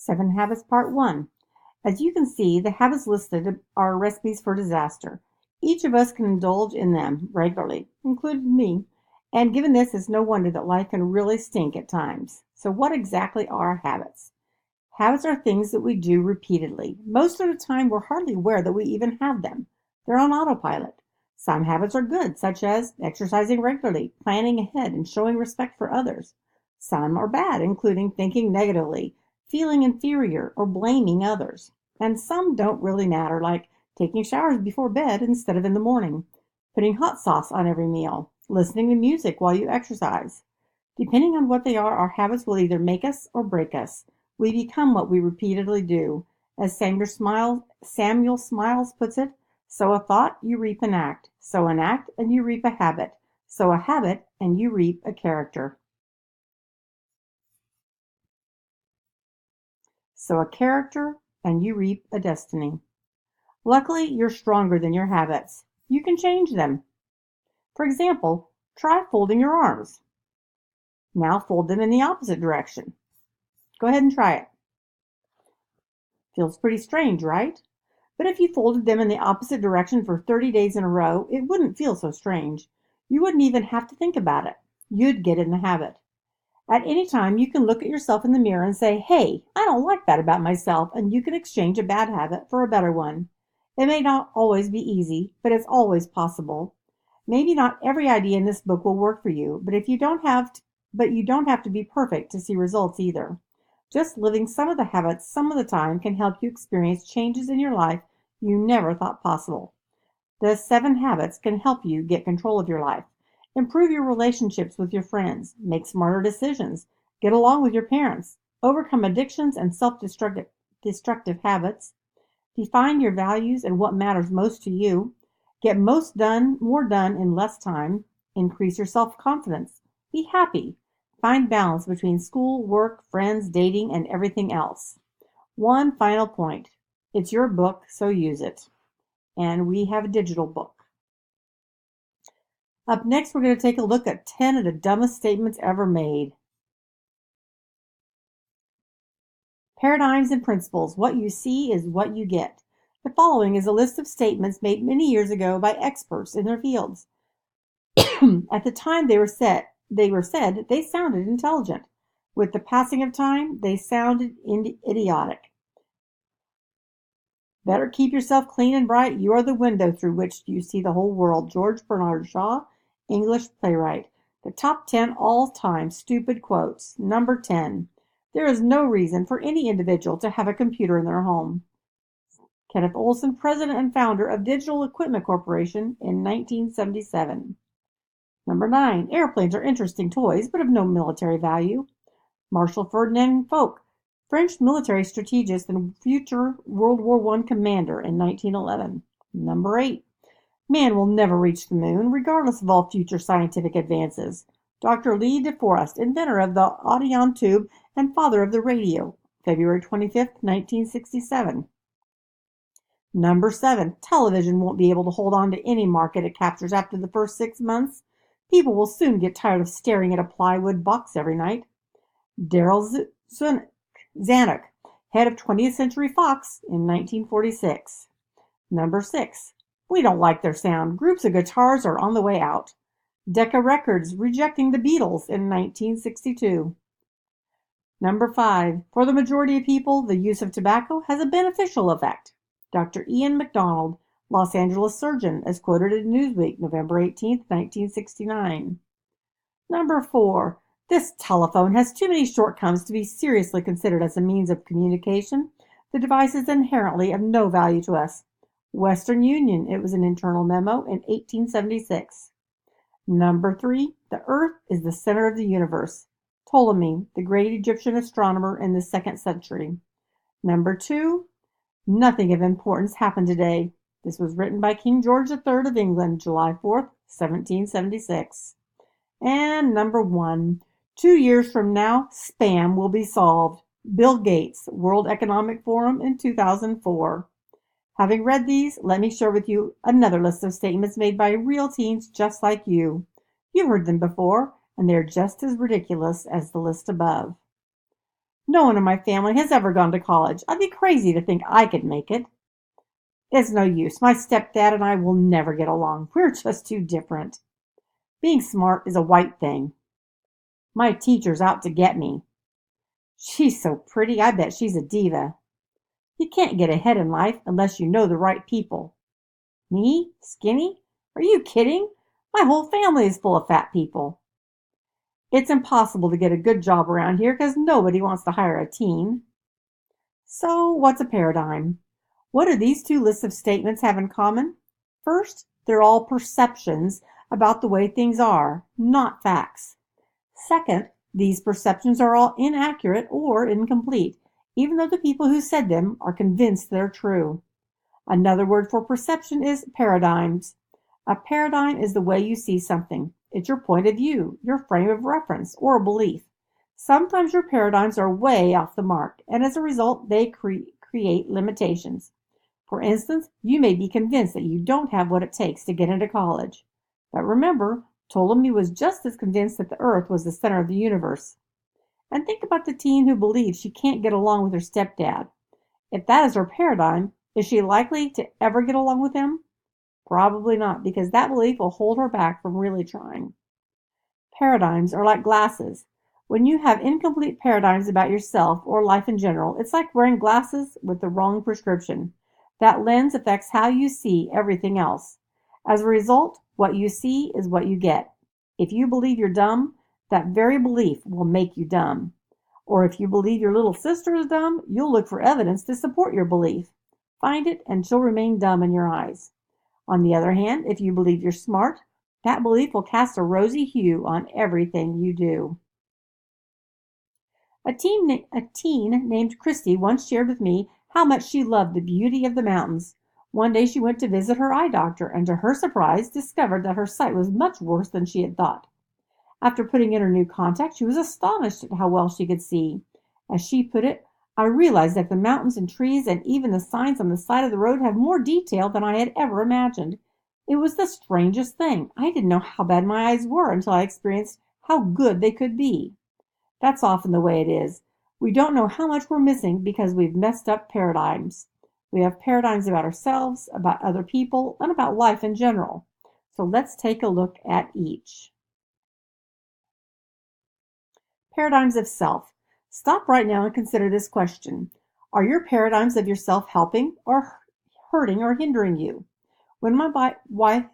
Seven Habits Part 1. As you can see, the habits listed are recipes for disaster. Each of us can indulge in them regularly, including me, and given this, it's no wonder that life can really stink at times. So what exactly are habits? Habits are things that we do repeatedly. Most of the time, we're hardly aware that we even have them. They're on autopilot. Some habits are good, such as exercising regularly, planning ahead, and showing respect for others. Some are bad, including thinking negatively, feeling inferior, or blaming others. And some don't really matter, like taking showers before bed instead of in the morning, putting hot sauce on every meal, listening to music while you exercise. Depending on what they are, our habits will either make us or break us. We become what we repeatedly do. As Samuel Smiles puts it, sow a thought, you reap an act. Sow an act, and you reap a habit. Sow a habit, and you reap a character. Sow a character, and you reap a destiny. Luckily, you're stronger than your habits. You can change them. For example, try folding your arms. Now fold them in the opposite direction. Go ahead and try it. Feels pretty strange, right? But if you folded them in the opposite direction for 30 days in a row, it wouldn't feel so strange. You wouldn't even have to think about it. You'd get in the habit. At any time, you can look at yourself in the mirror and say, hey, I don't like that about myself, and you can exchange a bad habit for a better one. It may not always be easy, but it's always possible. Maybe not every idea in this book will work for you, but you don't have to be perfect to see results either. Just living some of the habits some of the time can help you experience changes in your life you never thought possible. The 7 habits can help you get control of your life, improve your relationships with your friends, make smarter decisions, get along with your parents, overcome addictions and self-destructive habits, define your values and what matters most to you, get more done in less time, increase your self-confidence, be happy, find balance between school, work, friends, dating, and everything else. One final point. It's your book, so use it. And we have a digital book. Up next, we're going to take a look at 10 of the dumbest statements ever made. Paradigms and principles. What you see is what you get. The following is a list of statements made many years ago by experts in their fields. At the time they were said, they sounded intelligent. With the passing of time, they sounded idiotic. Better keep yourself clean and bright. You are the window through which you see the whole world. George Bernard Shaw, English playwright. The top 10 all-time stupid quotes. Number 10. There is no reason for any individual to have a computer in their home. Kenneth Olson, president and founder of Digital Equipment Corporation in 1977. Number 9. Airplanes are interesting toys, but of no military value. Marshal Ferdinand Foch, French military strategist and future World War I commander in 1911. Number 8. Man will never reach the moon, regardless of all future scientific advances. Dr. Lee De Forest, inventor of the Audion tube and father of the radio. February 25, 1967. Number 7. Television won't be able to hold on to any market it captures after the first 6 months. People will soon get tired of staring at a plywood box every night. Darryl Zanuck, head of 20th Century Fox in 1946. Number 6. We don't like their sound. Groups of guitars are on the way out. Decca Records rejecting the Beatles in 1962. Number 5. For the majority of people, the use of tobacco has a beneficial effect. Dr. Ian MacDonald, Los Angeles surgeon, as quoted in Newsweek, November 18, 1969. Number 4. This telephone has too many shortcomings to be seriously considered as a means of communication. The device is inherently of no value to us. Western Union, it was an internal memo in 1876. Number 3. The Earth is the center of the universe. Ptolemy, the great Egyptian astronomer in the 2nd century. Number 2. Nothing of importance happened today. This was written by King George III of England, July 4th, 1776. And number 1. 2 years from now, spam will be solved. Bill Gates, World Economic Forum in 2004. Having read these, let me share with you another list of statements made by real teens just like you. You've heard them before, and they're just as ridiculous as the list above. No one in my family has ever gone to college. I'd be crazy to think I could make it. It's no use. My stepdad and I will never get along. We're just too different. Being smart is a white thing. My teacher's out to get me. She's so pretty, I bet she's a diva. You can't get ahead in life unless you know the right people. Me? Skinny? Are you kidding? My whole family is full of fat people. It's impossible to get a good job around here because nobody wants to hire a teen. So, what's a paradigm? What do these two lists of statements have in common? First, they're all perceptions about the way things are, not facts. Second, these perceptions are all inaccurate or incomplete, even though the people who said them are convinced they're true. Another word for perception is paradigms. A paradigm is the way you see something. It's your point of view, your frame of reference, or a belief. Sometimes your paradigms are way off the mark, and as a result, they create limitations. For instance, you may be convinced that you don't have what it takes to get into college. But remember, Ptolemy was just as convinced that the Earth was the center of the universe. And think about the teen who believes she can't get along with her stepdad. If that is her paradigm, is she likely to ever get along with him? Probably not, because that belief will hold her back from really trying. Paradigms are like glasses. When you have incomplete paradigms about yourself or life in general, it's like wearing glasses with the wrong prescription. That lens affects how you see everything else. As a result, what you see is what you get. If you believe you're dumb, that very belief will make you dumb. Or if you believe your little sister is dumb, you'll look for evidence to support your belief. Find it, and she'll remain dumb in your eyes. On the other hand, if you believe you're smart, that belief will cast a rosy hue on everything you do. A teen named Christy once shared with me how much she loved the beauty of the mountains. One day she went to visit her eye doctor and to her surprise discovered that her sight was much worse than she had thought. After putting in her new contact, she was astonished at how well she could see. As she put it, I realized that the mountains and trees and even the signs on the side of the road have more detail than I had ever imagined. It was the strangest thing. I didn't know how bad my eyes were until I experienced how good they could be. That's often the way it is. We don't know how much we're missing because we've messed up paradigms. We have paradigms about ourselves, about other people, and about life in general. So let's take a look at each. Paradigms of self. Stop right now and consider this question. Are your paradigms of yourself helping or hurting or hindering you? When my wife,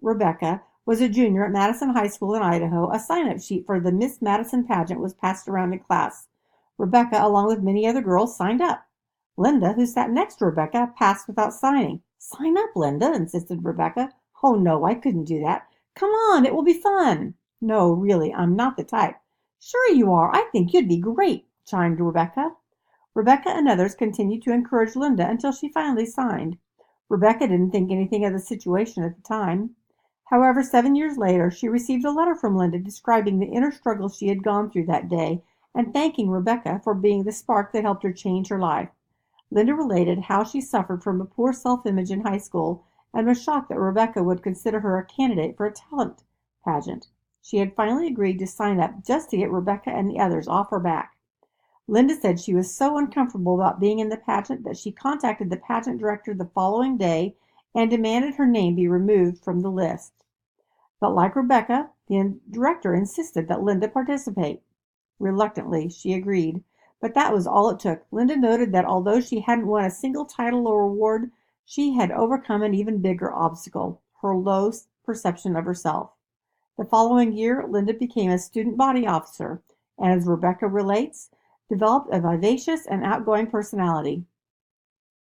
Rebecca, was a junior at Madison High School in Idaho, a sign-up sheet for the Miss Madison pageant was passed around in class. Rebecca, along with many other girls, signed up. Linda, who sat next to Rebecca, passed without signing. Sign up, Linda, insisted Rebecca. Oh, no, I couldn't do that. Come on, it will be fun. No, really, I'm not the type. Sure you are. I think you'd be great, chimed Rebecca. Rebecca and others continued to encourage Linda until she finally signed. Rebecca didn't think anything of the situation at the time. However, 7 years later, she received a letter from Linda describing the inner struggles she had gone through that day and thanking Rebecca for being the spark that helped her change her life. Linda related how she suffered from a poor self-image in high school and was shocked that Rebecca would consider her a candidate for a talent pageant. She had finally agreed to sign up just to get Rebecca and the others off her back. Linda said she was so uncomfortable about being in the pageant that she contacted the pageant director the following day and demanded her name be removed from the list. But like Rebecca, the director insisted that Linda participate. Reluctantly, she agreed, but that was all it took. Linda noted that although she hadn't won a single title or award, she had overcome an even bigger obstacle, her low perception of herself. The following year, Linda became a student body officer, and as Rebecca relates, developed a vivacious and outgoing personality.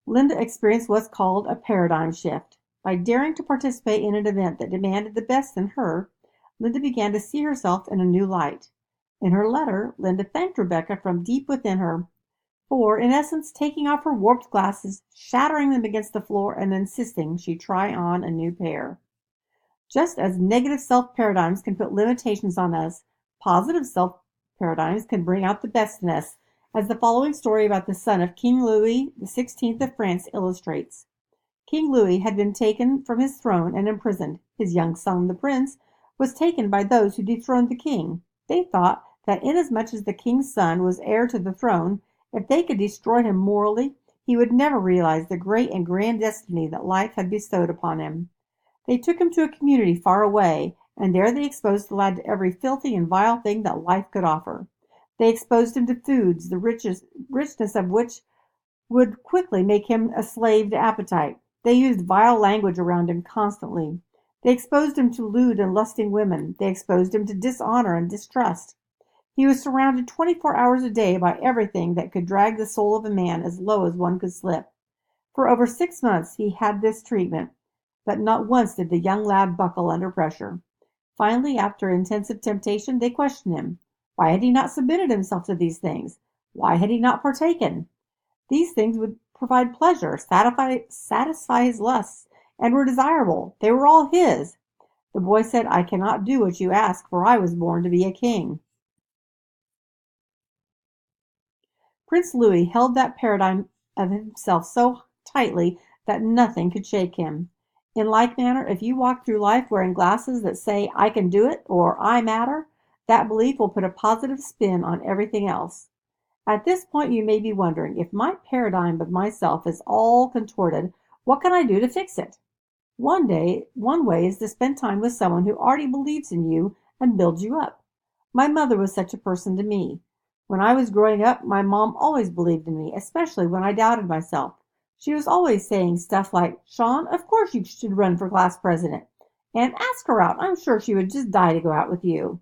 Linda experienced what's called a paradigm shift. By daring to participate in an event that demanded the best in her, Linda began to see herself in a new light. In her letter, Linda thanked Rebecca from deep within her for, in essence, taking off her warped glasses, shattering them against the floor, and insisting she try on a new pair. Just as negative self-paradigms can put limitations on us, positive self-paradigms can bring out the best in us, as the following story about the son of King Louis XVI of France illustrates. King Louis had been taken from his throne and imprisoned. His young son, the prince, was taken by those who dethroned the king. They thought that inasmuch as the king's son was heir to the throne, if they could destroy him morally, he would never realize the great and grand destiny that life had bestowed upon him. They took him to a community far away, and there they exposed the lad to every filthy and vile thing that life could offer. They exposed him to foods, the richness of which would quickly make him a slave to appetite. They used vile language around him constantly. They exposed him to lewd and lusting women. They exposed him to dishonor and distrust. He was surrounded 24 hours a day by everything that could drag the soul of a man as low as one could slip. For over 6 months he had this treatment, but not once did the young lad buckle under pressure. Finally, after intensive temptation, they questioned him. Why had he not submitted himself to these things? Why had he not partaken? These things would provide pleasure, satisfy his lusts, and were desirable. They were all his. The boy said, I cannot do what you ask, for I was born to be a king. Prince Louis held that paradigm of himself so tightly that nothing could shake him. In like manner, if you walk through life wearing glasses that say, I can do it, or I matter, that belief will put a positive spin on everything else. At this point you may be wondering, if my paradigm of myself is all contorted, what can I do to fix it? One way is to spend time with someone who already believes in you and builds you up. My mother was such a person to me. When I was growing up, my mom always believed in me, especially when I doubted myself. She was always saying stuff like, Sean, of course you should run for class president. And ask her out. I'm sure she would just die to go out with you.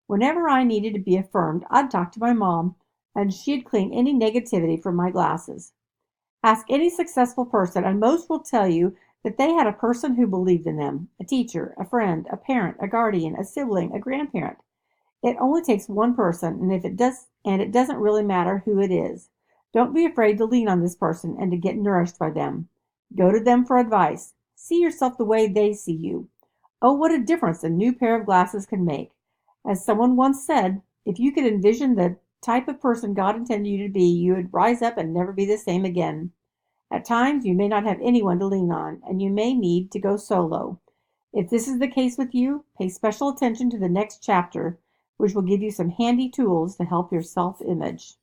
Whenever I needed to be affirmed, I'd talk to my mom, and she'd clean any negativity from my glasses. Ask any successful person, and most will tell you that they had a person who believed in them, a teacher, a friend, a parent, a guardian, a sibling, a grandparent. It only takes one person, and it doesn't really matter who it is. Don't be afraid to lean on this person and to get nourished by them. Go to them for advice. See yourself the way they see you. Oh, what a difference a new pair of glasses can make. As someone once said, if you could envision the type of person God intended you to be, you would rise up and never be the same again. At times, you may not have anyone to lean on, and you may need to go solo. If this is the case with you, pay special attention to the next chapter, which will give you some handy tools to help your self-image.